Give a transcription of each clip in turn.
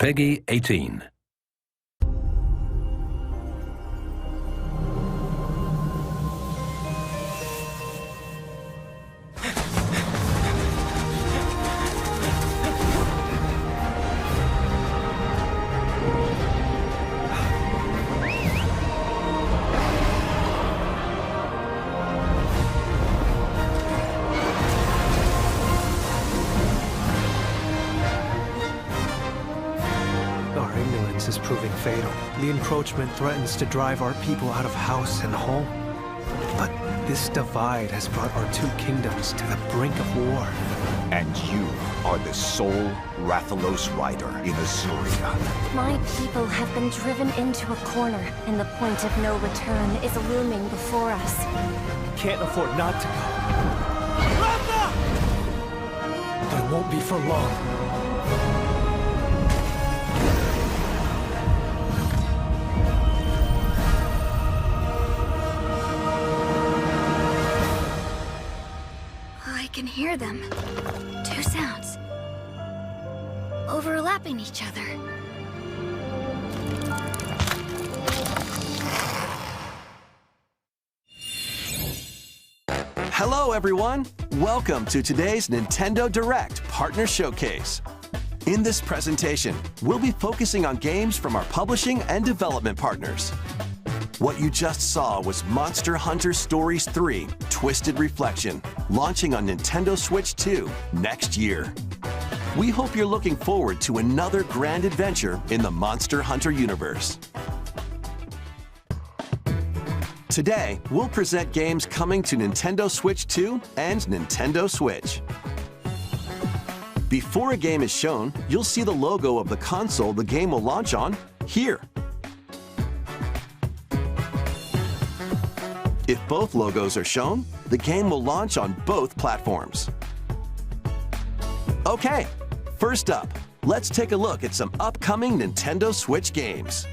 Peggy 18. Is proving fatal. The encroachment threatens to drive our people out of house and home. But this divide has brought our two kingdoms to the brink of war. And you are the sole Rathalos rider in Azuria. My people have been driven into a corner, and the point of no return is looming before us. Can't afford not to go. Ratha! But it won't be for long. I can hear them. Two sounds. Overlapping each other. Hello, everyone. Welcome to today's Nintendo Direct Partner Showcase. In this presentation, we'll be focusing on games from our publishing and development partners. What you just saw was Monster Hunter Stories 3 Twisted Reflection, launching on Nintendo Switch 2 next year. We hope you're looking forward to another grand adventure in the Monster Hunter universe. Today, we'll present games coming to Nintendo Switch 2 and Nintendo Switch. Before a game is shown, you'll see the logo of the console the game will launch on here. If both logos are shown, the game will launch on both platforms. Okay, first up, let's take a look at some upcoming Nintendo Switch games.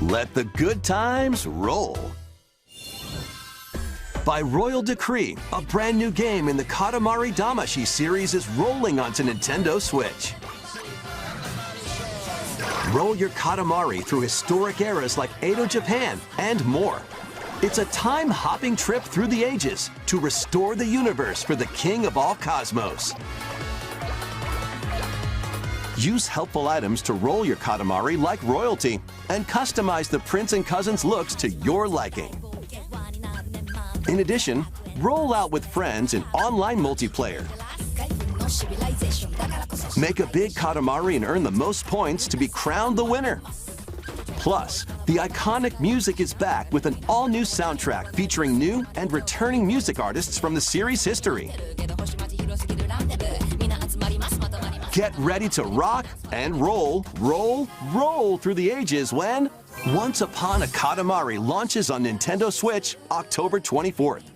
Let the good times roll. By royal decree, a brand new game in the Katamari Damacy series is rolling onto Nintendo Switch. Roll your Katamari through historic eras like Edo Japan and more. It's a time-hopping trip through the ages to restore the universe for the king of all cosmos. Use helpful items to roll your Katamari like royalty and customize the prince and cousins looks to your liking. In addition, roll out with friends in online multiplayer. Make a big Katamari and earn the most points to be crowned the winner. Plus, the iconic music is back with an all-new soundtrack featuring new and returning music artists from the series' history. Get ready to rock and roll through the ages when Once Upon a Katamari launches on Nintendo Switch October 24th.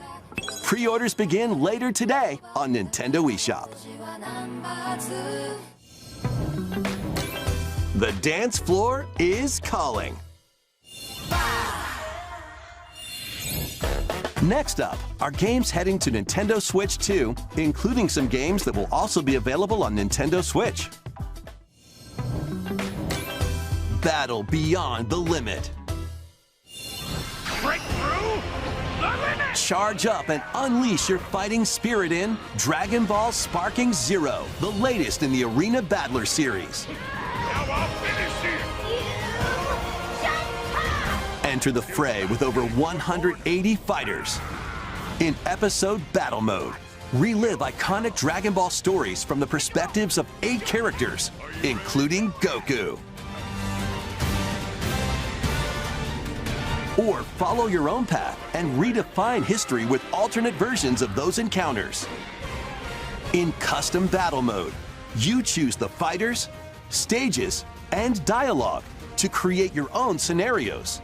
Pre-orders begin later today on Nintendo eShop. The dance floor is calling. Next up are games heading to Nintendo Switch 2, including some games that will also be available on Nintendo Switch. Battle Beyond the Limit. Break through the limit! Charge up and unleash your fighting spirit in Dragon Ball Sparking Zero, the latest in the Arena Battler series. Now I'll finish you! Enter the fray with over 180 fighters. In Episode Battle Mode, relive iconic Dragon Ball stories from the perspectives of 8 characters, including Goku. Or follow your own path and redefine history with alternate versions of those encounters. In Custom Battle Mode, you choose the fighters, stages, and dialogue to create your own scenarios.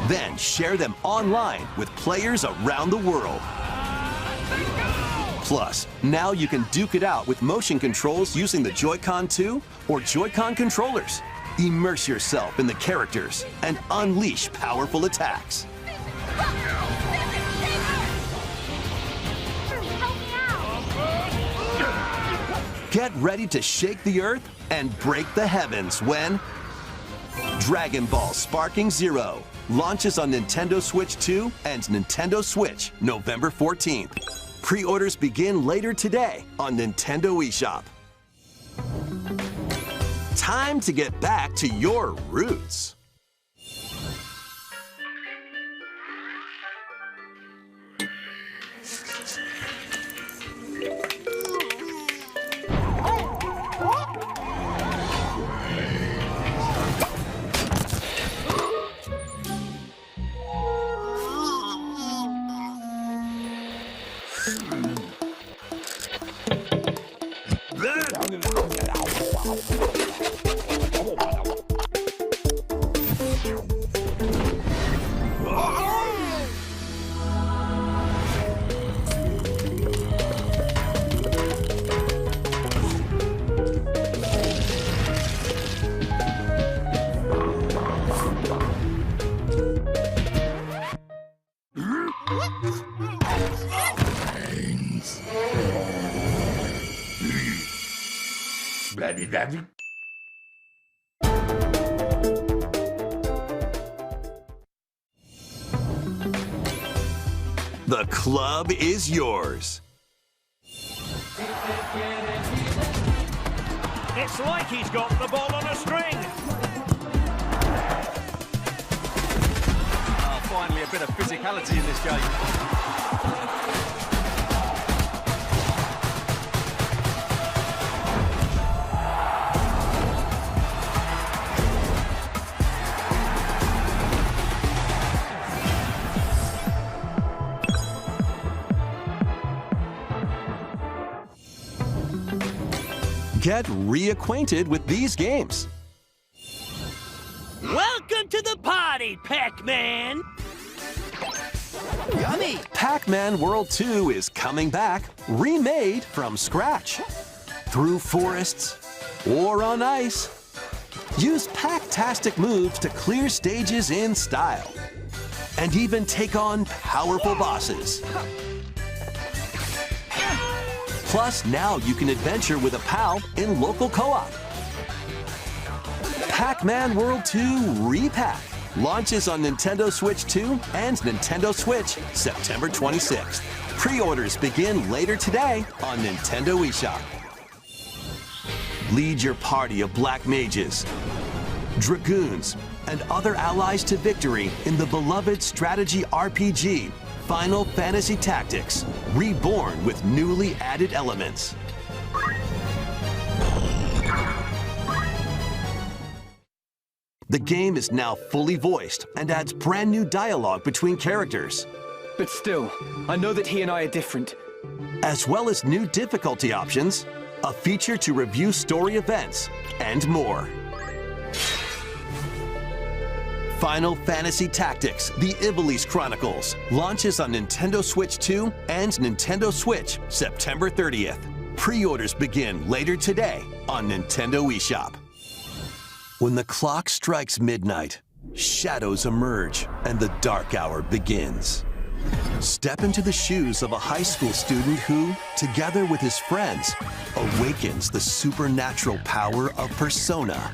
Then share them online with players around the world. Plus, now you can duke it out with motion controls using the Joy-Con 2 or Joy-Con controllers. Immerse yourself in the characters and unleash powerful attacks. Get ready to shake the earth and break the heavens when Dragon Ball Sparking Zero launches on Nintendo Switch 2 and Nintendo Switch November 14th. Pre-orders begin later today on Nintendo eShop. Time to get back to your roots. The club is yours. It's like he's got the ball on a string. Oh, finally a bit of physicality in this game. Get reacquainted with these games. Welcome to the party, Pac-Man! Yummy! Pac-Man World 2 is coming back, remade from scratch. Through forests or on ice. Use Pac-tastic moves to clear stages in style. And even take on powerful bosses. Plus, now you can adventure with a pal in local co-op. Pac-Man World 2 Repack launches on Nintendo Switch 2 and Nintendo Switch September 26th. Pre-orders begin later today on Nintendo eShop. Lead your party of black mages, dragoons, and other allies to victory in the beloved strategy RPG Final Fantasy Tactics, reborn with newly added elements. The game is now fully voiced and adds brand new dialogue between characters, But still, I know that he and I are different. as well as new difficulty options, a feature to review story events, and more. Final Fantasy Tactics: The Ivalice Chronicles launches on Nintendo Switch 2 and Nintendo Switch September 30th. Pre-orders begin later today on Nintendo eShop. When the clock strikes midnight, shadows emerge and the dark hour begins. Step into the shoes of a high school student who, together with his friends, awakens the supernatural power of Persona.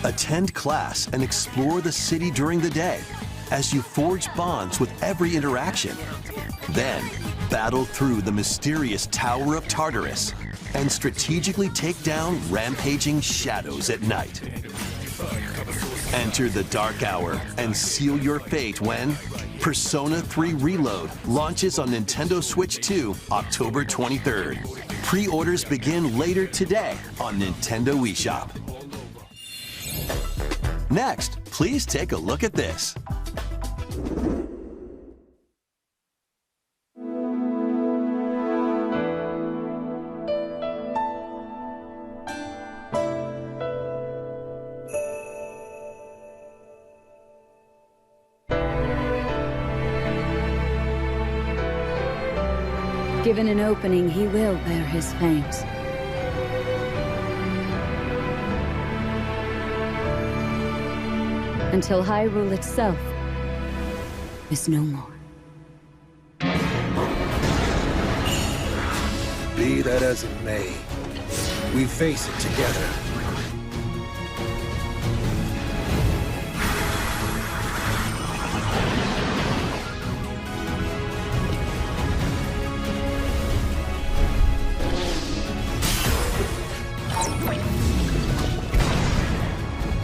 Attend class and explore the city during the day as you forge bonds with every interaction. Then, battle through the mysterious Tower of Tartarus and strategically take down rampaging shadows at night. Enter the dark hour and seal your fate when Persona 3 Reload launches on Nintendo Switch 2 October 23rd. Pre-orders begin later today on Nintendo eShop. Next, please take a look at this. Given an opening, he will bear his fangs. Until Hyrule itself is no more. Be that as it may, We face it together.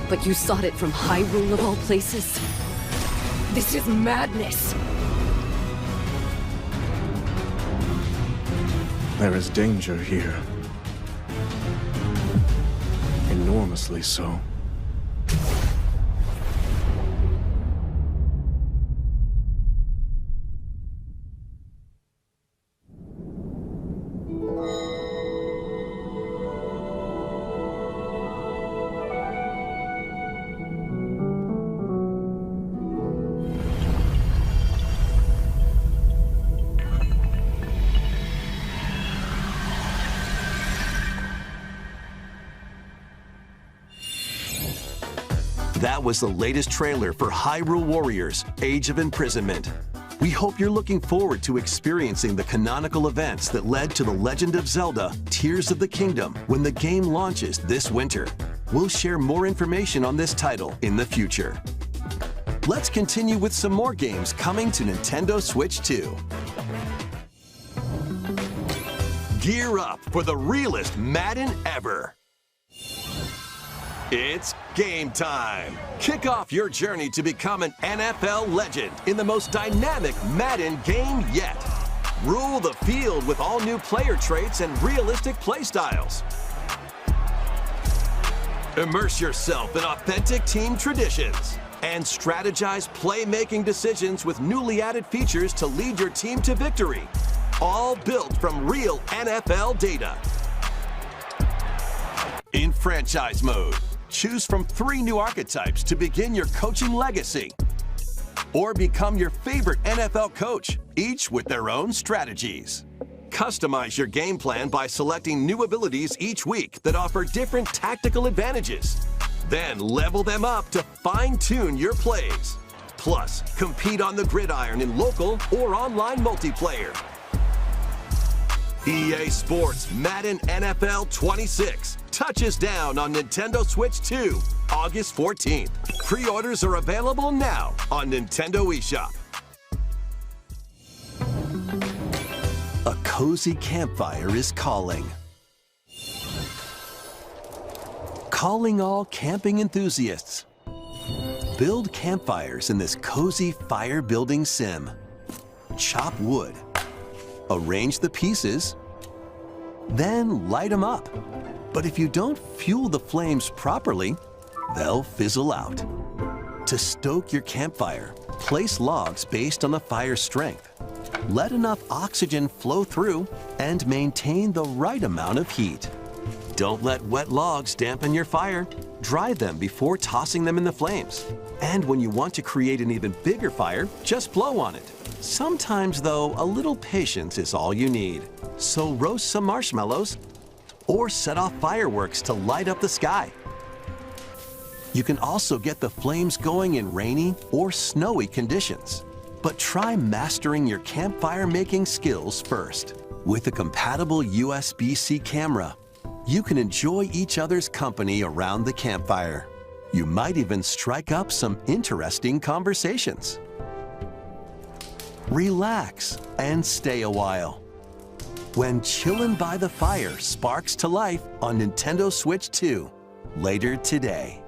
But you sought it from Hyrule of all places? This is madness! There is danger here. Enormously so. That was the latest trailer for Hyrule Warriors: Age of Imprisonment. We hope you're looking forward to experiencing the canonical events that led to The Legend of Zelda: Tears of the Kingdom when the game launches this winter. We'll share more information on this title in the future. Let's continue with some more games coming to Nintendo Switch 2. Gear up for the realest Madden ever. It's game time! Kick off your journey to become an NFL legend in the most dynamic Madden game yet. Rule the field with all new player traits and realistic playstyles. Immerse yourself in authentic team traditions and strategize playmaking decisions with newly added features to lead your team to victory. All built from real NFL data. In franchise mode, choose from 3 new archetypes to begin your coaching legacy. Or become your favorite NFL coach, each with their own strategies. Customize your game plan by selecting new abilities each week that offer different tactical advantages. Then level them up to fine-tune your plays. Plus, compete on the gridiron in local or online multiplayer. EA Sports Madden NFL 26 touches down on Nintendo Switch 2, August 14th. Pre-orders are available now on Nintendo eShop. A cozy campfire is calling. Calling all camping enthusiasts. Build campfires in this cozy fire-building sim. Chop wood. Arrange the pieces, then light them up. But if you don't fuel the flames properly, they'll fizzle out. To stoke your campfire, place logs based on the fire's strength. Let enough oxygen flow through and maintain the right amount of heat. Don't let wet logs dampen your fire. Dry them before tossing them in the flames. And when you want to create an even bigger fire, just blow on it. Sometimes, though, a little patience is all you need. So roast some marshmallows or set off fireworks to light up the sky. You can also get the flames going in rainy or snowy conditions. But try mastering your campfire making skills first. With a compatible USB-C camera, you can enjoy each other's company around the campfire. You might even strike up some interesting conversations. Relax and stay a while. When Chillin' by the Fire sparks to life on Nintendo Switch 2 later today.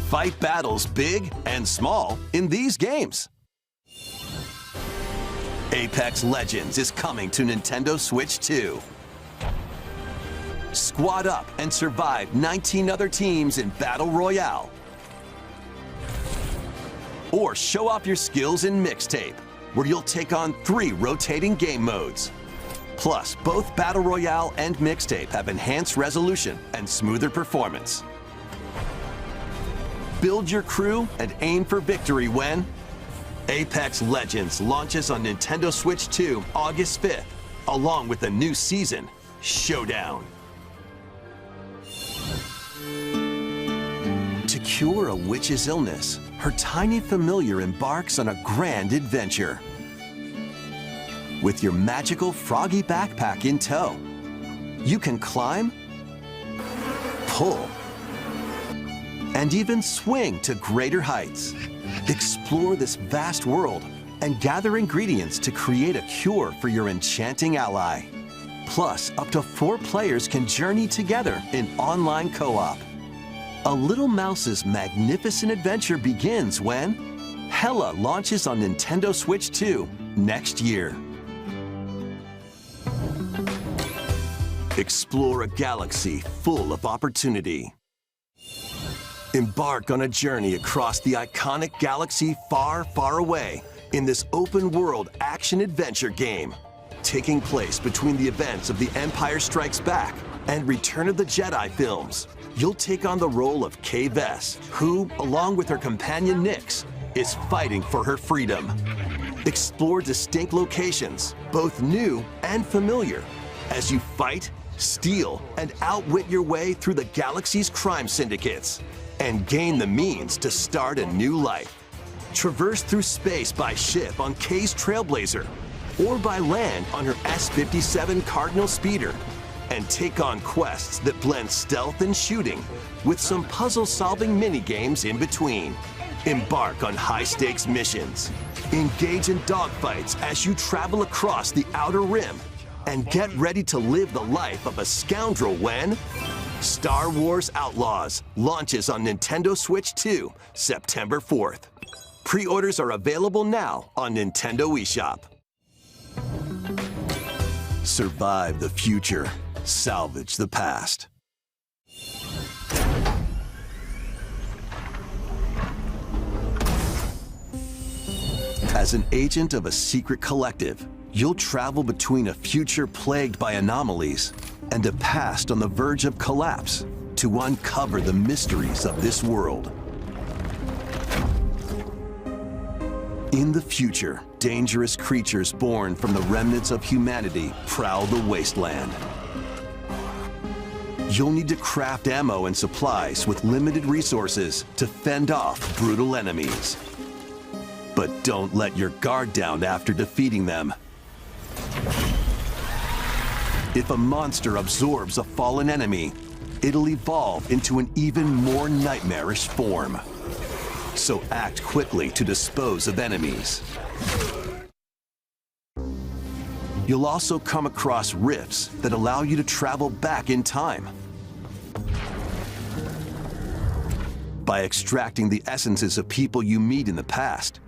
Fight battles big and small in these games. Apex Legends is coming to Nintendo Switch 2. Squad up and survive 19 other teams in Battle Royale. Or show off your skills in Mixtape, where you'll take on 3 rotating game modes. Plus, both Battle Royale and Mixtape have enhanced resolution and smoother performance. Build your crew and aim for victory when Apex Legends launches on Nintendo Switch 2 August 5th, along with a new season, Showdown. To cure a witch's illness, her tiny familiar embarks on a grand adventure. with your magical froggy backpack in tow. You can climb, pull, and even swing to greater heights. Explore this vast world and gather ingredients to create a cure for your enchanting ally. Plus, up to 4 players can journey together in online co-op. A Little Mouse's magnificent adventure begins when Hella launches on Nintendo Switch 2 next year. Explore a galaxy full of opportunity. Embark on a journey across the iconic galaxy far, far away in this open-world action-adventure game. Taking place between the events of The Empire Strikes Back and Return of the Jedi films, you'll take on the role of Kay Vess, who, along with her companion Nyx, is fighting for her freedom. Explore distinct locations, both new and familiar, as you fight, steal, and outwit your way through the galaxy's crime syndicates, and gain the means to start a new life. Traverse through space by ship on Kay's Trailblazer, or by land on her S-57 Cardinal Speeder, and take on quests that blend stealth and shooting with some puzzle-solving mini-games in between. Embark on high-stakes missions. Engage in dogfights as you travel across the Outer Rim, and get ready to live the life of a scoundrel when Star Wars Outlaws launches on Nintendo Switch 2, September 4th. Pre-orders are available now on Nintendo eShop. Survive the future. Salvage the past. As an agent of a secret collective, you'll travel between a future plagued by anomalies and a past on the verge of collapse to uncover the mysteries of this world. In the future, dangerous creatures born from the remnants of humanity prowl the wasteland. You'll need to craft ammo and supplies with limited resources to fend off brutal enemies. But don't let your guard down after defeating them. If a monster absorbs a fallen enemy, it'll evolve into an even more nightmarish form. So act quickly to dispose of enemies. You'll also come across rifts that allow you to travel back in time. By extracting the essences of people you meet in the past,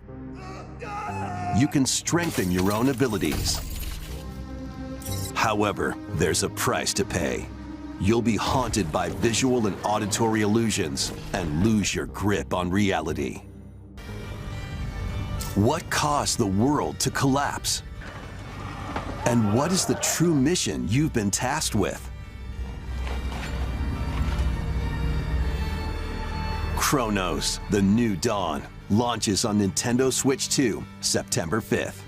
you can strengthen your own abilities. However, there's a price to pay. You'll be haunted by visual and auditory illusions and lose your grip on reality. What caused the world to collapse? And what is the true mission you've been tasked with? Chronos: The New Dawn launches on Nintendo Switch 2, September 5th.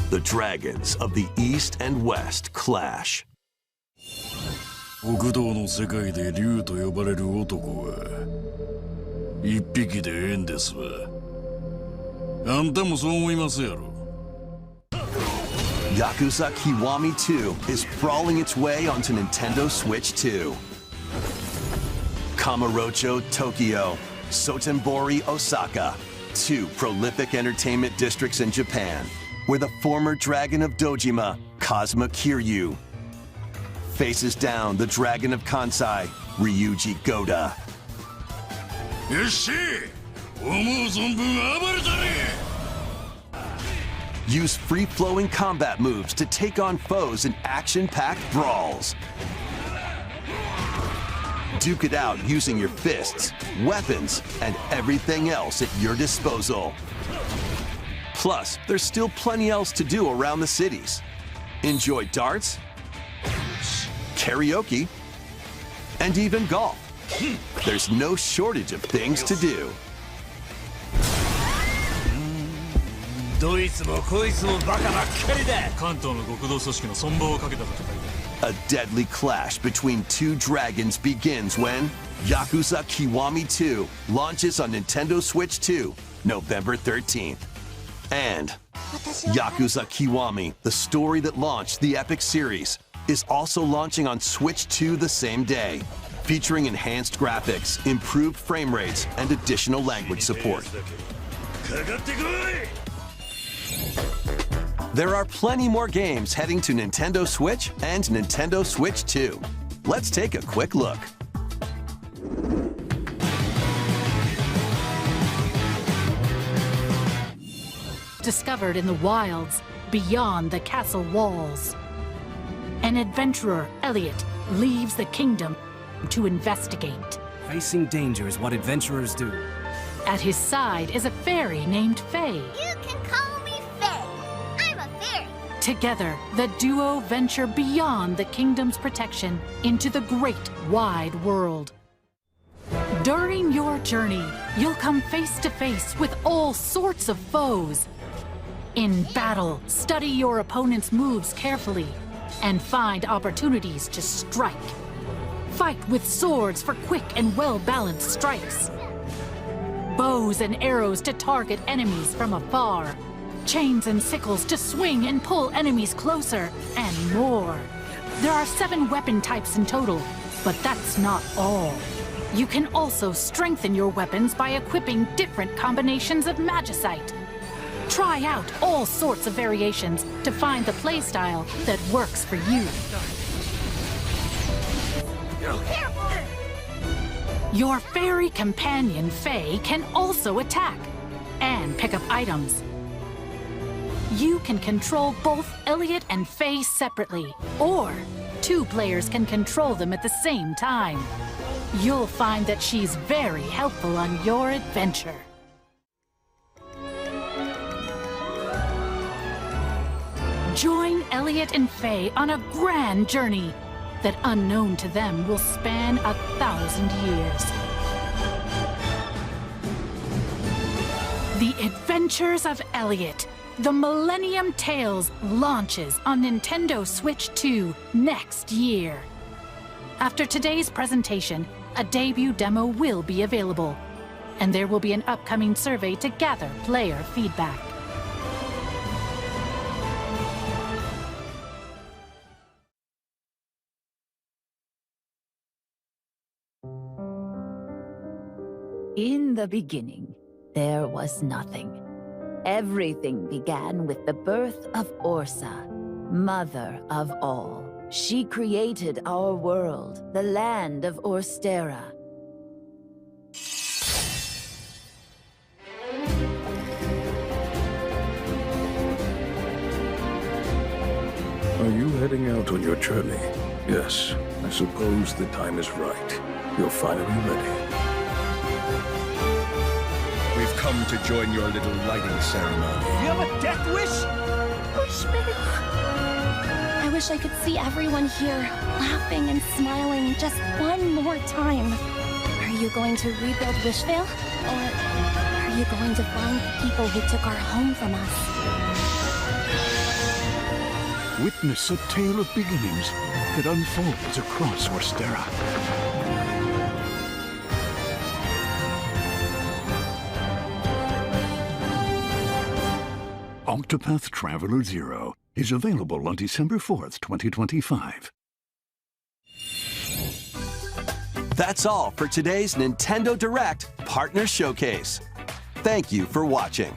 The dragons of the East and West clash. 極道の世界で竜と呼ばれる男は一匹でええんですわ。あんたもそう思いますやろ。Yakuza Kiwami 2 is brawling its way onto Nintendo Switch 2. Kamurocho, Tokyo, Sotenbori, Osaka, 2 prolific entertainment districts in Japan, where the former dragon of Dojima, Kazuma Kiryu, faces down the dragon of Kansai, Ryuji Goda. よっしゃ、思う存分暴れたね。 Use free-flowing combat moves to take on foes in action-packed brawls. Duke it out using your fists, weapons, and everything else at your disposal. Plus, there's still plenty else to do around the cities. Enjoy darts, karaoke, and even golf. There's no shortage of things to do. どいつもこいつもバカばっかりだ。関東の極道組織の存亡をかけた戦い。 A deadly clash between 2 dragons begins when Yakuza Kiwami 2 launches on Nintendo Switch 2, November 13th. And Yakuza Kiwami, the story that launched the epic series, is also launching on Switch 2 the same day, featuring enhanced graphics, improved frame rates, and additional language support. There are plenty more games heading to Nintendo Switch and Nintendo Switch 2. Let's take a quick look. Discovered in the wilds, beyond the castle walls. An adventurer, Elliot, leaves the kingdom to investigate. Facing danger is what adventurers do. At his side is a fairy named Faye. You can call me Faye. I'm a fairy. Together, the duo venture beyond the kingdom's protection into the great wide world. During your journey, you'll come face to face with all sorts of foes. In battle, study your opponent's moves carefully and find opportunities to strike. Fight with swords for quick and well-balanced strikes. Bows and arrows to target enemies from afar. Chains and sickles to swing and pull enemies closer, and more. There are 7 weapon types in total, but that's not all. You can also strengthen your weapons by equipping different combinations of magicite. Try out all sorts of variations to find the playstyle that works for you. Your fairy companion, Faye, can also attack and pick up items. You can control both Elliot and Faye separately, or 2 players can control them at the same time. You'll find that she's very helpful on your adventure. Join Elliot and Faye on a grand journey that, unknown to them, will span 1,000 years. The Adventures of Elliot, the Millennium Tales, launches on Nintendo Switch 2 next year. After today's presentation, a debut demo will be available, and there will be an upcoming survey to gather player feedback. In the beginning, there was nothing. Everything began with the birth of Orsa, mother of all. She created our world, the land of Orstera. Are you heading out on your journey? Yes, I suppose the time is right. You're finally ready. We've come to join your little lighting ceremony. You have a death wish? Wish me. I wish I could see everyone here, laughing and smiling just one more time. Are you going to rebuild Wishvale? Or are you going to find the people who took our home from us? Witness a tale of beginnings that unfolds across Orstera. Octopath Traveler 0 is available on December 4th, 2025. That's all for today's Nintendo Direct Partner Showcase. Thank you for watching.